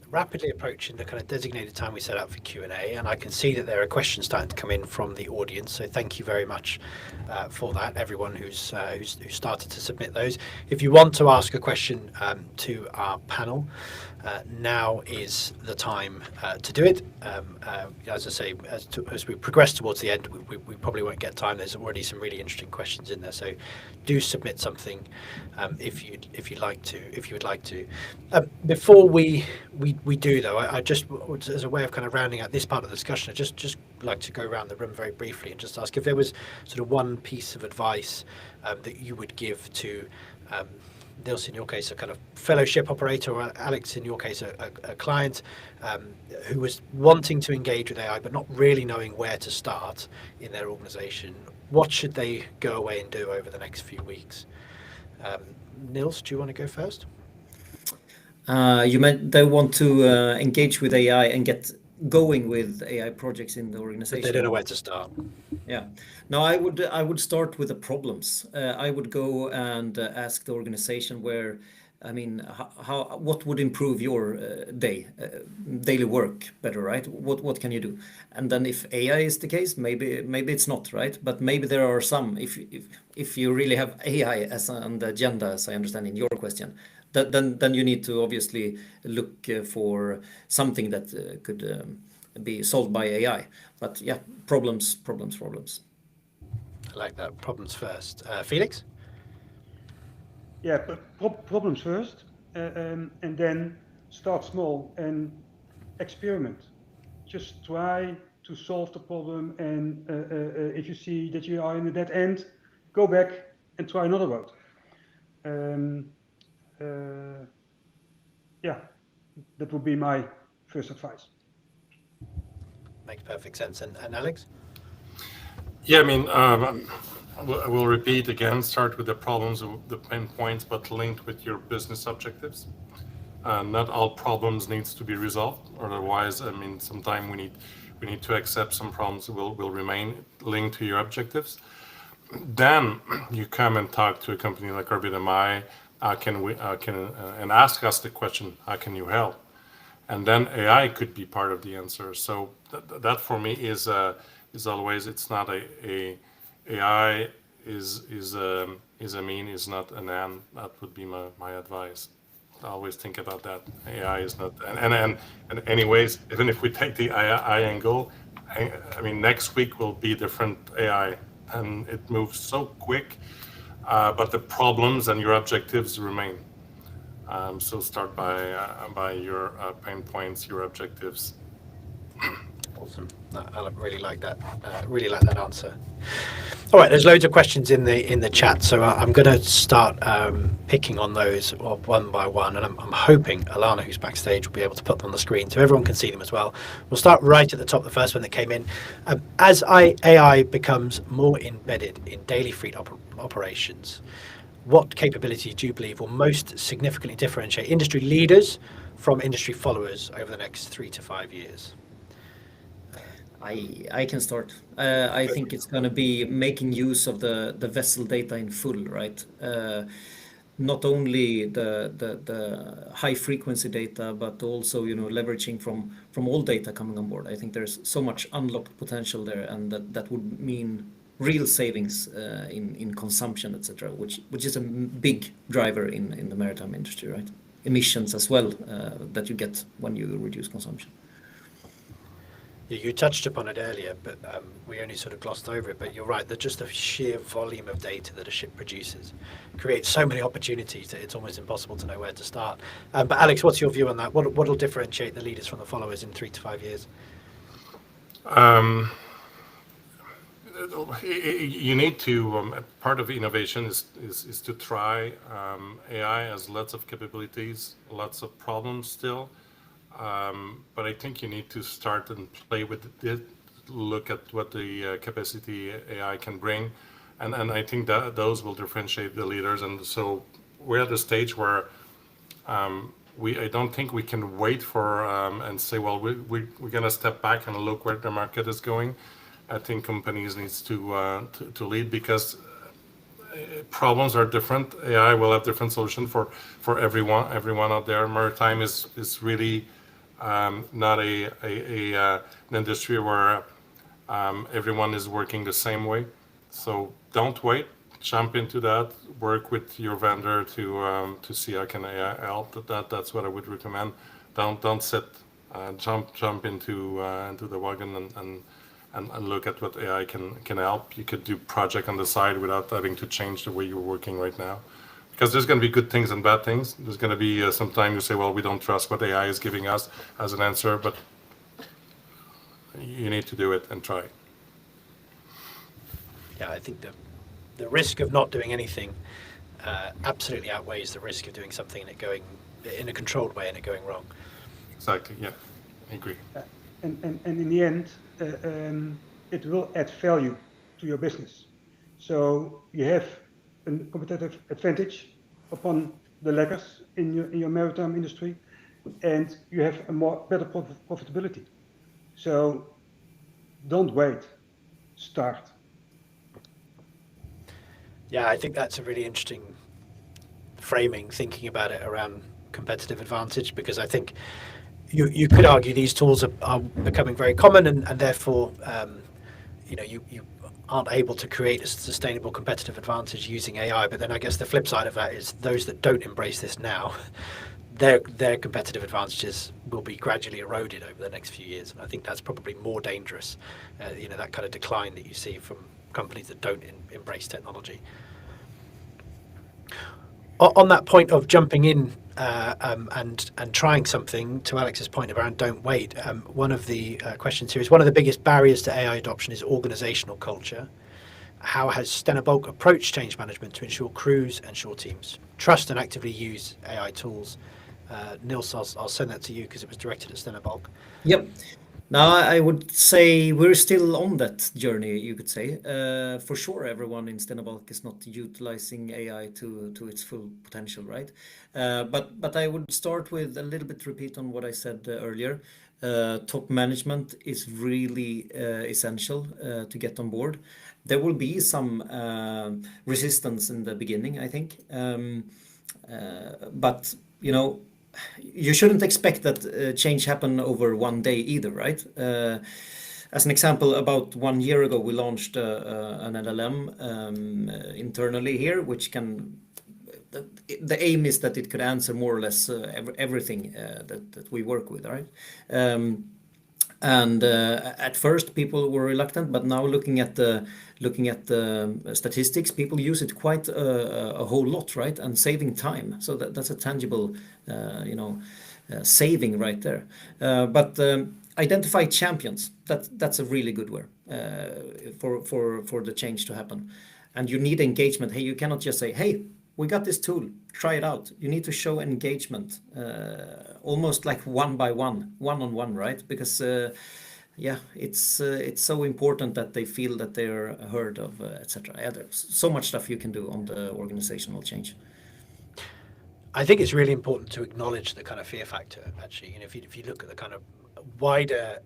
rapidly approaching the kind of designated time we set out for Q&A, and I can see that there are questions starting to come in from the audience. So thank you very much for that, everyone who's started to submit those. If you want to ask a question to our panel, now is the time to do it. As I say, as we progress towards the end, we probably won't get time. There's already some really interesting questions in there, so do submit something if you'd like to. Before we do though, I just, as a way of kind of rounding out this part of the discussion, I just like to go around the room very briefly and just ask if there was sort of one piece of advice that you would give to Nils, in your case, a kind of fellowship operator, or Alex, in your case, a client who was wanting to engage with AI but not really knowing where to start in their organization. What should they go away and do over the next few weeks? Nils, do you want to go first? You meant they want to engage with AI and get going with AI projects in the organization. But they don't know where to start. Yeah. No, I would start with the problems. I would go and ask the organization where, I mean, what would improve your daily work better, right? What can you do? And then if AI is the case, maybe it's not, right? But maybe there are some. If you really have AI as on the agenda, as I understand in your question, then you need to obviously look for something that could be solved by AI. But yeah, problems. I like that. Problems first. Felix? Yeah, problems first, and then start small and experiment. Just try to solve the problem, and if you see that you are in a dead end, go back and try another road. Yeah, that would be my first advice. Makes perfect sense. And Alex? Yeah, I mean, I will repeat again, start with the problems, the pain points, but linked with your business objectives. Not all problems needs to be resolved. Otherwise, I mean, sometime we need to accept some problems will remain linked to your objectives. Then you come and talk to a company like OrbitMI, and ask us the question, how can you help? And then AI could be part of the answer. So that for me is always, it's not a AI is a mean, is not an end. That would be my advice. I always think about that. AI is not, and anyways, even if we take the AI angle, I mean, next week will be different AI, and it moves so quick, but the problems and your objectives remain. So start by your pain points, your objectives. Awesome. I really like that. Really like that answer. All right, there's loads of questions in the chat, so I'm going to start picking on those one by one, and I'm hoping Alana, who's backstage, will be able to put them on the screen so everyone can see them as well. We'll start right at the top, the first one that came in. As AI becomes more embedded in daily fleet operations, what capabilities do you believe will most significantly differentiate industry leaders from industry followers over the next 3 to 5 years? I can start. I think it's going to be making use of the vessel data in full, right? Not only the high frequency data, but also leveraging from all data coming on board. I think there's so much unlocked potential there, and that would mean real savings in consumption, etc., which is a big driver in the maritime industry, right? Emissions as well that you get when you reduce consumption. You touched upon it earlier, but we only sort of glossed over it. But you're right, that just the sheer volume of data that a ship produces creates so many opportunities that it's almost impossible to know where to start. But Alex, what's your view on that? What will differentiate the leaders from the followers in 3 to 5 years? You need to, part of innovation is to try. AI has lots of capabilities, lots of problems still. But I think you need to start and play with it, look at what the capacity AI can bring. And I think that those will differentiate the leaders. And so we're at the stage where I don't think we can wait for and say, well, we're going to step back and look where the market is going. I think companies needs to lead, because problems are different. AI will have different solution for everyone out there. Maritime is really not an industry where everyone is working the same way. So don't wait. Jump into that. Work with your vendor to see how can AI help. That's what I would recommend. Don't sit. Jump into the wagon and look at what AI can help. You could do project on the side without having to change the way you're working right now. Because there's going to be good things and bad things. There's going to be sometimes you say, well, we don't trust what AI is giving us as an answer, but you need to do it and try. Yeah, I think the risk of not doing anything absolutely outweighs the risk of doing something and it going in a controlled way and it going wrong. Exactly. Yeah, I agree. And in the end, it will add value to your business. So you have a competitive advantage upon the laggers in your maritime industry, and you have a better profitability. So don't wait, start. Yeah, I think that's a really interesting framing, thinking about it around competitive advantage, because I think you could argue these tools are becoming very common and therefore you aren't able to create a sustainable competitive advantage using AI. But then I guess the flip side of that is those that don't embrace this now, their competitive advantages will be gradually eroded over the next few years. And I think that's probably more dangerous, that kind of decline that you see from companies that don't embrace technology. On that point of jumping in and trying something, to Alex's point around don't wait, one of the questions here is, one of the biggest barriers to AI adoption is organizational culture. How has Stena Bulk approached change management to ensure crews and shore teams trust and actively use AI tools? Nils, I'll send that to you because it was directed at Stena Bulk. Yep. Now, I would say we're still on that journey, you could say. For sure, everyone in Stena Bulk is not utilizing AI to its full potential, right? But I would start with a little bit repeat on what I said earlier. Top management is really essential to get on board. There will be some resistance in the beginning, I think. But, you shouldn't expect that change happen over one day either, right? As an example, about 1 year ago, we launched an LLM internally here, which the aim is that it could answer more or less everything that we work with, right? And at first, people were reluctant, but now looking at the statistics, people use it quite a whole lot, right? And saving time. So that's a tangible, saving right there. But identify champions. That's a really good word for the change to happen. And you need engagement. Hey, you cannot just say, "Hey, we got this tool, try it out." You need to show engagement, almost like one by one-on-one, right? Because it's so important that they feel that they're heard of, etc. There's so much stuff you can do on the organizational change. I think it's really important to acknowledge the kind of fear factor. Actually, if you look at the kind of wider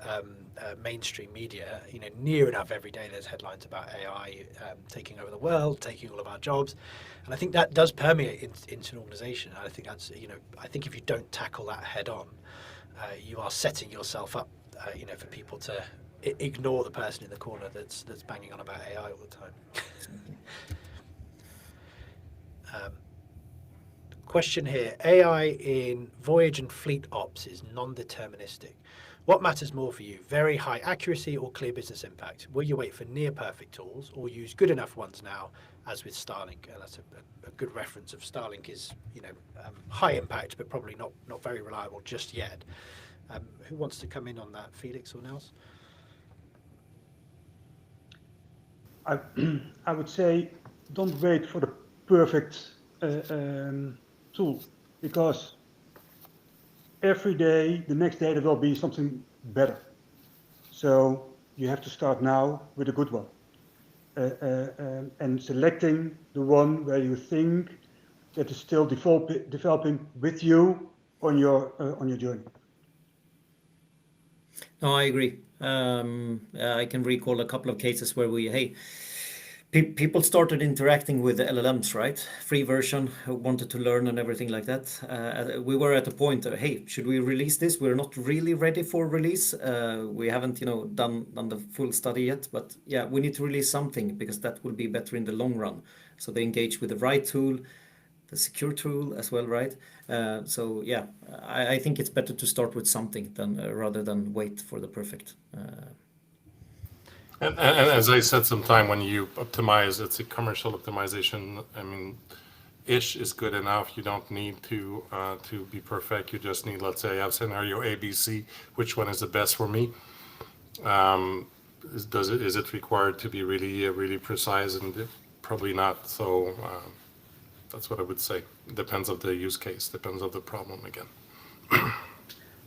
mainstream media, near enough every day there's headlines about AI taking over the world, taking all of our jobs, and I think that does permeate into an organisation. I think that's I think if you don't tackle that head on, you are setting yourself up, for people to ignore the person in the corner that's banging on about AI all the time. Question here: AI in voyage and fleet ops is non-deterministic. What matters more for you, very high accuracy or clear business impact? Will you wait for near-perfect tools or use good enough ones now, as with Starlink? That's a good reference of Starlink is, high impact, but probably not very reliable just yet. Who wants to come in on that, Felix or Nels? I would say don't wait for the perfect tool, because every day, the next day, there will be something better. So you have to start now with a good one, and selecting the one where you think that is still developing with you on your journey. No, I agree. I can recall a couple of cases where People started interacting with the LLMs, right? Free version, wanted to learn and everything like that. We were at a point, hey, should we release this? We're not really ready for release. We haven't, done the full study yet, but yeah, we need to release something because that will be better in the long run. So they engage with the right tool, the secure tool as well, right? So yeah, I think it's better to start with something than rather than wait for the perfect. And as I said, sometime when you optimize, it's a commercial optimization. I mean, ish is good enough. You don't need to be perfect. You just need, let's say, I have scenario A, B, C. Which one is the best for me? Is it required to be really precise? And probably not. So that's what I would say. Depends of the use case. Depends of the problem again.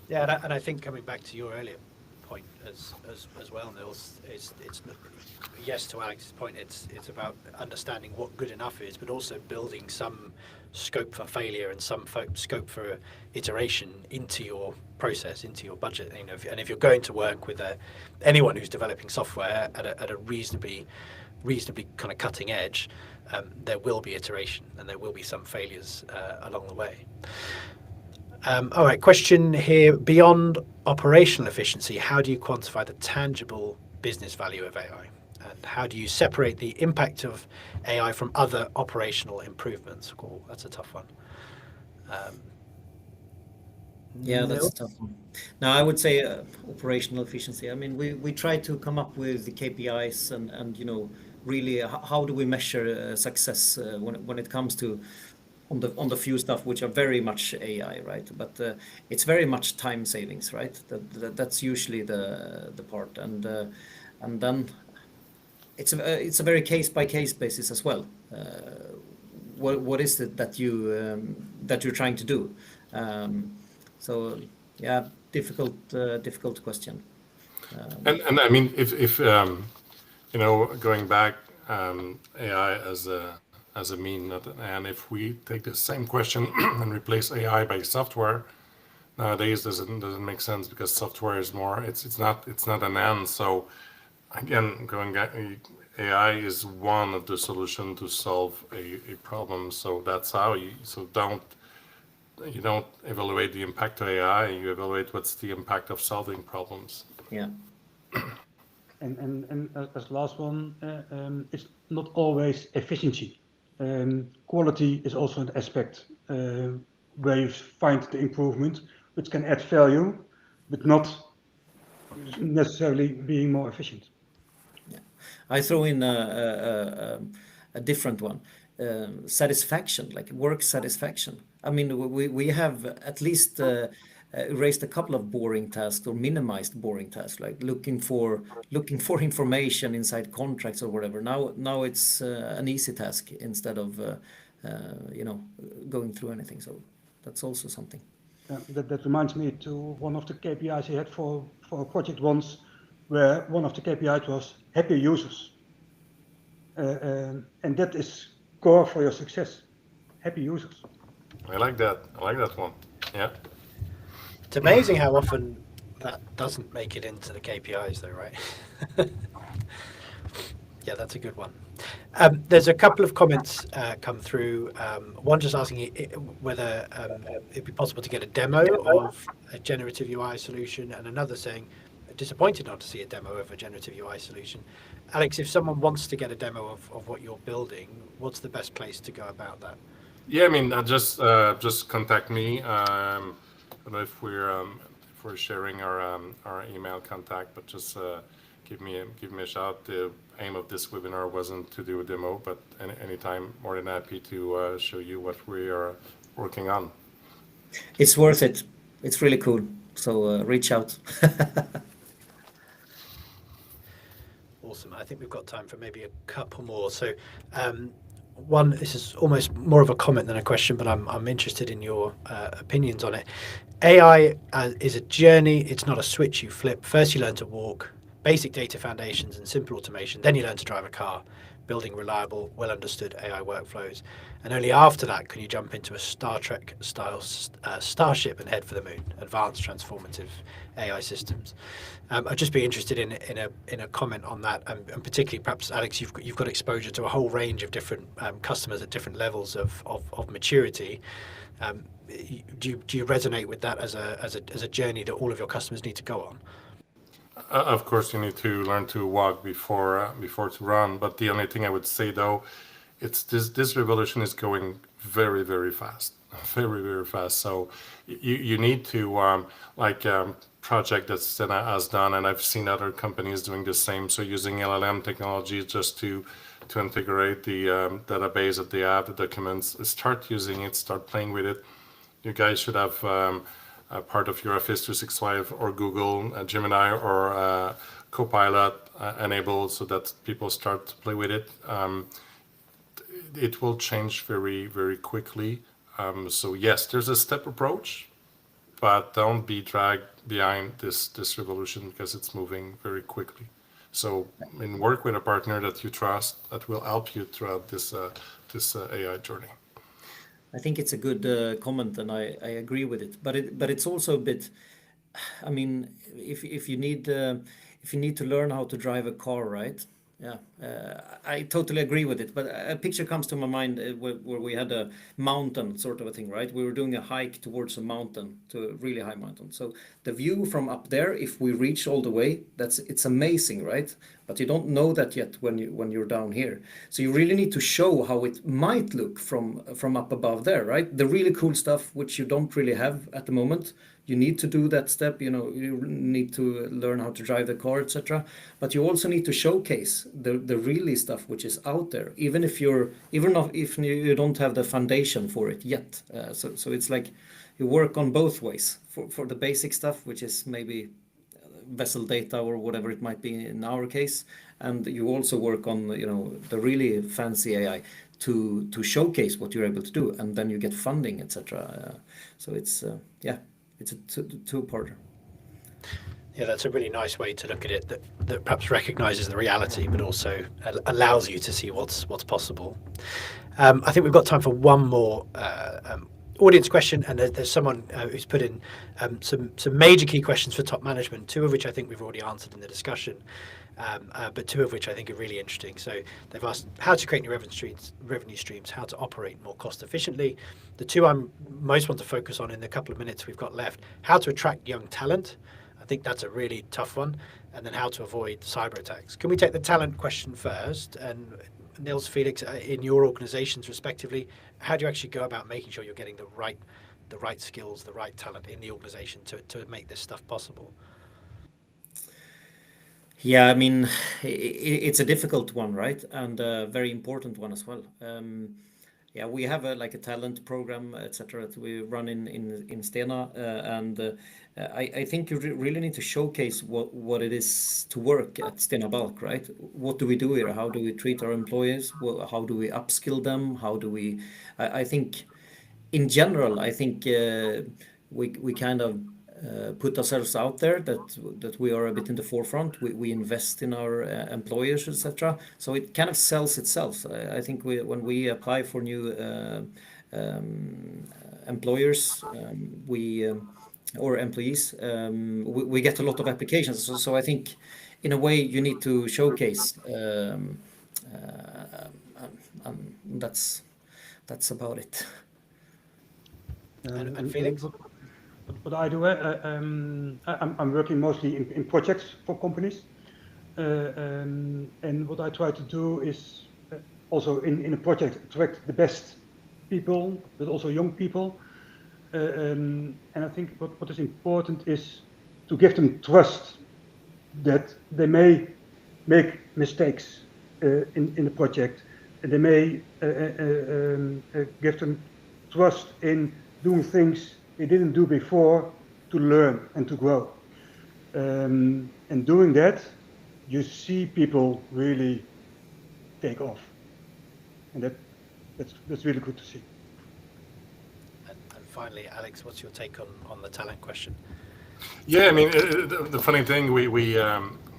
Yeah, and I think coming back to your earlier point as well, Nils, it's yes, to Alex's point, it's about understanding what good enough is, but also building some scope for failure and some scope for iteration into your process, into your budget. And if you're going to work with anyone who's developing software at a reasonably kind of cutting edge, there will be iteration and there will be some failures along the way. All right, question here. Beyond operational efficiency, how do you quantify the tangible business value of AI? And how do you separate the impact of AI from other operational improvements? Oh, that's a tough one. Yeah, that's a tough one. Now, I would say operational efficiency. I mean, we try to come up with the KPIs and really how do we measure success when it comes to on the few stuff which are very much AI, right? But it's very much time savings, right? That's usually the part, and then it's a very case by case basis as well. What is it that you're trying to do? So yeah, difficult question. And I mean, if going back, AI as a mean, and if we take the same question and replace AI by software, nowadays doesn't make sense because software is more. It's not an end. So again, going back, AI is one of the solutions to solve a problem. So that's how you don't evaluate the impact of AI. You evaluate what's the impact of solving problems. Yeah. And as last one, it's not always efficiency. Quality is also an aspect where you find the improvement, which can add value, but not necessarily being more efficient. Yeah, I throw in a different one. Satisfaction, like work satisfaction. I mean, we have at least erased a couple of boring tasks or minimized boring tasks, like looking for information inside contracts or whatever. Now it's an easy task instead of going through anything. So that's also something. That reminds me to one of the KPIs I had for a project once, where one of the KPIs was happy users, and that is core for your success. Happy users. I like that one. Yeah. It's amazing how often that doesn't make it into the KPIs though, right? Yeah, that's a good one. There's a couple of comments come through. One just asking whether it'd be possible to get a demo of a generative UI solution, and another saying, disappointed not to see a demo of a generative UI solution. Alex, if someone wants to get a demo of what you're building, what's the best place to go about that? Yeah, I mean, just contact me. I don't know if we're sharing our email contact, but just give me a shout. The aim of this webinar wasn't to do a demo, but anytime, more than happy to show you what we are working on. It's worth it. It's really cool. So reach out. Awesome. I think we've got time for maybe a couple more. So one, this is almost more of a comment than a question, but I'm interested in your opinions on it. AI is a journey. It's not a switch you flip. First you learn to walk, basic data foundations and simple automation. Then you learn to drive a car. building reliable, well understood AI workflows. And only after that can you jump into a Star Trek style starship and head for the moon, advanced transformative AI systems. I'd just be interested in a comment on that, and particularly perhaps, Alex, you've got exposure to a whole range of different customers at different levels of maturity. Do you resonate with that as a journey that all of your customers need to go on? Of course, you need to learn to walk before to run. But the only thing I would say, though, it's this revolution is going very, very fast, very, very fast. So you need to project that Stena has done, and I've seen other companies doing the same. So using LLM technology just to integrate the database that they have, the documents, start using it, start playing with it. You guys should have a part of your Office 365 or Google Gemini or Copilot enabled so that people start to play with it. It will change very, very quickly. So yes, there's a step approach, but don't be dragged behind this revolution because it's moving very quickly. So work with a partner that you trust that will help you throughout this AI journey. I think it's a good comment, and I agree with it. But it's also a bit. I mean, if you need to learn how to drive a car, right? Yeah, I totally agree with it. But a picture comes to my mind where we had a mountain sort of a thing, right? We were doing a hike towards a mountain, to a really high mountain. So the view from up there, if we reach all the way, it's amazing, right? But you don't know that yet when you're down here. So you really need to show how it might look from up above there, right? The really cool stuff which you don't really have at the moment. You need to do that step, you need to learn how to drive the car, etc. But you also need to showcase the really stuff which is out there, even if you don't have the foundation for it yet. So it's like you work on both ways for the basic stuff, which is maybe vessel data or whatever it might be in our case, and you also work on the really fancy AI to showcase what you're able to do, and then you get funding, etc. So it's it's a two-parter. Yeah, that's a really nice way to look at it, that perhaps recognizes the reality, but also allows you to see what's possible. I think we've got time for one more audience question, and there's someone who's put in some major key questions for top management, two of which I think we've already answered in the discussion, but two of which I think are really interesting. So they've asked how to create new revenue streams, how to operate more cost efficiently. The two I most want to focus on in the couple of minutes we've got left: how to attract young talent. I think that's a really tough one. And then how to avoid cyber attacks. Can we take the talent question first? And Niels, Felix, in your organizations respectively, how do you actually go about making sure you're getting the right skills, the right talent in the organization to make this stuff possible? Yeah, I mean, it's a difficult one, right? And a very important one as well. Yeah, we have a talent program, etc. that we run in Stena, and I think you really need to showcase what it is to work at Stena Bulk, right? What do we do here? How do we treat our employees? How do we upskill them? How do we? I think, in general, we kind of put ourselves out there that we are a bit in the forefront. We invest in our employers, etc. So it kind of sells itself. I think when we apply for new employers, or employees, we get a lot of applications. So I think, in a way, you need to showcase, and that's about it. And Felix? What I do, I'm working mostly in projects for companies, and what I try to do is also in a project attract the best people, but also young people. And I think what is important is to give them trust that they may make mistakes in the project, and they may give them trust in doing things they didn't do before to learn and to grow. And doing that, you see people really take off, and that's really good to see. And finally, Alex, what's your take on the talent question? Yeah, I mean, the funny thing, we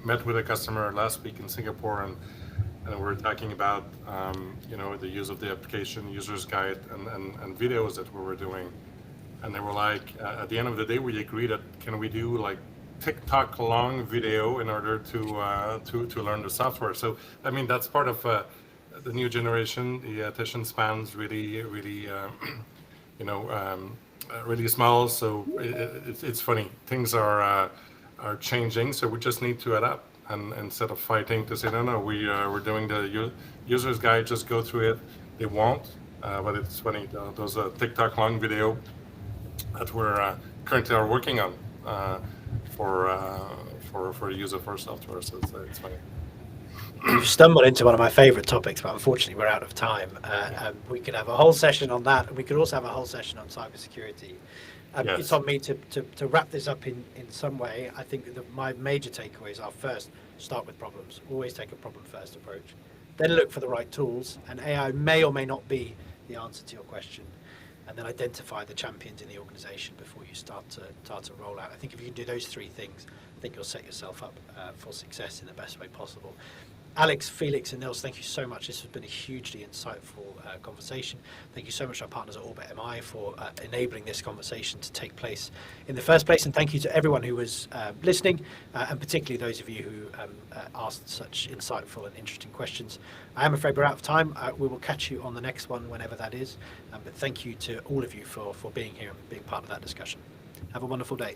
met with a customer last week in Singapore, and and we're talking about the use of the application, user's guide, and videos that we were doing. And they were like, at the end of the day, we agreed that can we do like TikTok long video in order to learn the software. So I mean that's part of the new generation. The attention spans really really small. So it's funny. Things are changing. So we just need to adapt. And instead of fighting to say no, we're doing the user's guide, just go through it. They won't. But it's funny. Those TikTok long video that we're currently are working on for the use of our software. So it's funny. You've stumbled into one of my favorite topics, but unfortunately we're out of time. We could have a whole session on that, and we could also have a whole session on cybersecurity. Yes. It's on me to wrap this up in some way. I think my major takeaways are: first, start with problems. Always take a problem first approach. Then look for the right tools, and AI may or may not be the answer to your question. And then identify the champions in the organization before you start to roll out. I think if you can do those three things, I think you'll set yourself up for success in the best way possible. Alex, Felix, and Nils, thank you so much. This has been a hugely insightful conversation. Thank you so much to our partners at OrbitMI for enabling this conversation to take place in the first place. And thank you to everyone who was listening, and particularly those of you who asked such insightful and interesting questions. I am afraid we're out of time. We will catch you on the next one, whenever that is. But thank you to all of you for being here and being part of that discussion. Have a wonderful day.